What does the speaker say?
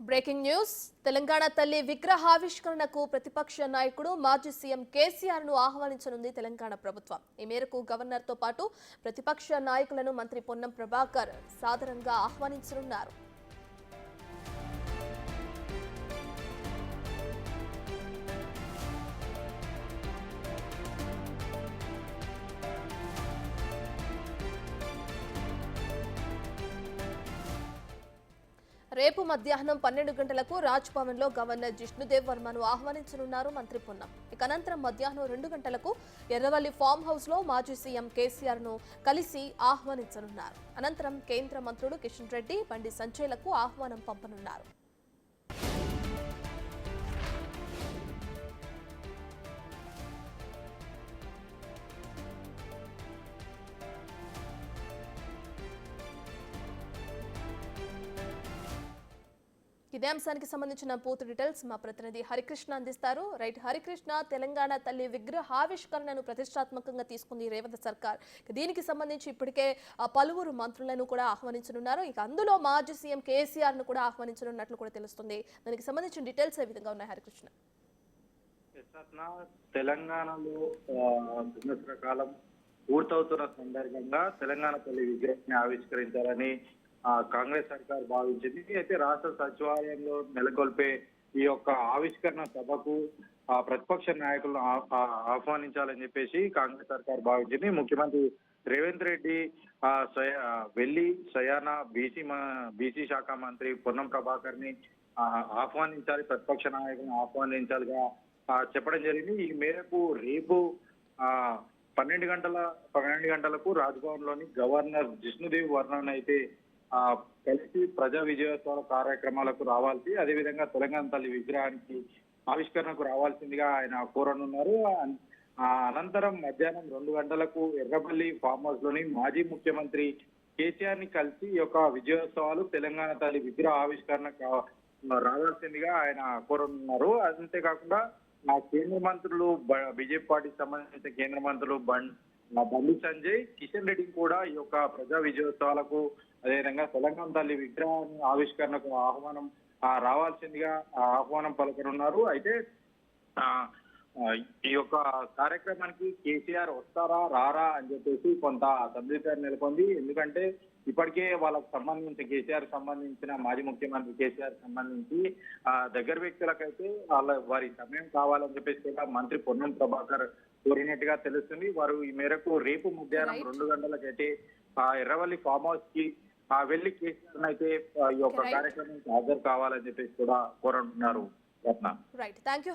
Breaking news Telangana తల్లి విగ్రహావిష్కరణకు ప్రతిపక్ష నాయకుడు మాజీ సీఎం కేసీఆర్ ను ఆహ్వానించనుంది తెలంగాణ ప్రభుత్వం. ఈ మేరకు గవర్నర్ తో పాటు ప్రతిపక్ష నాయకులను మంత్రి పొన్నం ప్రభాకర్ సాదరంగా ఆహ్వానించనున్నారు. రేపు మధ్యాహ్నం 12 గంటలకు రాజ్ భవన్ లో గవర్నర్ జిష్ణుదేవ్ వర్మను ఆహ్వానించనున్నారు మంత్రి పొన్నం. ఇక అనంతరం మధ్యాహ్నం 2 గంటలకు ఎర్రవల్లి ఫామ్ హౌస్ లో మాజీ సీఎం కేసీఆర్ ను కలిసి ఆహ్వానించనున్నారు. అనంతరం కేంద్ర మంత్రులు కిషన్ రెడ్డి, బండి సంజయ్లకు ఆహ్వానం పంపనున్నారు. ఇదే అంశానికి సంబంధించిన పూర్తి డీటెయిల్స్ మా ప్రతినిధి హరికృష్ణ అందిస్తారు. రైట్ హరికృష్ణ, తెలంగాణ తల్లి విగ్రహావిష్కరణను ప్రతిష్టాత్మకంగా తీసుకుంది రేవంత్ సర్కార్. దీనికి సంబంధించి ఇప్పటికే పలువురు మంత్రులను కూడా ఆహ్వానించనున్నారు. ఇక అందులో మాజీ సీఎం కేసీఆర్ ను కూడా ఆహ్వానించనున్నట్లు కూడా తెలుస్తుంది. దానికి సంబంధించిన డీటెయిల్స్ ఏ విధంగా ఉన్నాయి హరికృష్ణ? తెలంగాణలో సంవత్సరకాలం పూర్తవుతున్న సందర్భంగా తెలంగాణ తల్లి విగ్రహాన్ని ఆవిష్కరించాలని కాంగ్రెస్ సర్కార్ భావించింది. అయితే రాష్ట్ర సచివాలయంలో నెలకొల్పే ఈ యొక్క ఆవిష్కరణ సభకు ప్రతిపక్ష నాయకులను ఆహ్వానించాలని చెప్పేసి కాంగ్రెస్ సర్కార్ భావించింది. ముఖ్యమంత్రి రేవంత్ రెడ్డి వెళ్లి స్వయాన బీసీ శాఖ మంత్రి పొన్నం ప్రభాకర్ ని ఆహ్వానించాలి, ప్రతిపక్ష నాయకులను ఆహ్వానించాలిగా చెప్పడం జరిగింది. ఈ మేరకు రేపు 12 గంటలకు రాజ్భవన్ లోని గవర్నర్ జిష్ణుదేవ్ వర్మను అయితే కలిసి ప్రజా విజయోత్సవ కార్యక్రమాలకు రావాల్సి, అదేవిధంగా తెలంగాణ తల్లి విగ్రహానికి ఆవిష్కరణకు రావాల్సిందిగా ఆయన కోరనున్నారు. అనంతరం మధ్యాహ్నం 2 గంటలకు ఎర్రపల్లి ఫామ్ హౌస్ లోని మాజీ ముఖ్యమంత్రి కేసీఆర్ ని కలిసి ఈ యొక్క విజయోత్సవాలు తెలంగాణ తల్లి విగ్రహ ఆవిష్కరణకు రావాల్సిందిగా ఆయన కోరనున్నారు. అంతేకాకుండా కేంద్ర మంత్రులు, బీజేపీ పార్టీకి సంబంధించిన కేంద్ర మంత్రులు బండి సంజయ్, కిషన్ రెడ్డి కూడా ఈ యొక్క ప్రజా విజయోత్సవాలకు, అదేవిధంగా తెలంగాణ తల్లి విగ్రహాన్ని ఆవిష్కరణకు రావాల్సిందిగా ఆహ్వానం పలకనున్నారు. అయితే ఈ యొక్క కార్యక్రమానికి కేసీఆర్ వస్తారా రారా అని చెప్పేసి కొంత సందిగ్ధత నెలకొంది. ఎందుకంటే ఇప్పటికే వాళ్ళకు సంబంధించి కేసీఆర్ సంబంధించిన మాజీ ముఖ్యమంత్రి కేసీఆర్ సంబంధించి దగ్గర వ్యక్తులకైతే వారి సమయం కావాలని చెప్పేసి కూడా మంత్రి పొన్నం ప్రభాకర్ కోరినట్టుగా తెలుస్తుంది. వారు ఈ మేరకు రేపు మధ్యాహ్నం 2 గంటలకైతే ఎర్రవల్లి ఫామ్ హౌస్ కి వెళ్లి కేసీఆర్ అయితే ఈ యొక్క కార్యక్రమానికి హాజరు కావాలని చెప్పేసి కూడా కోరుతున్నారు. Right, thank you.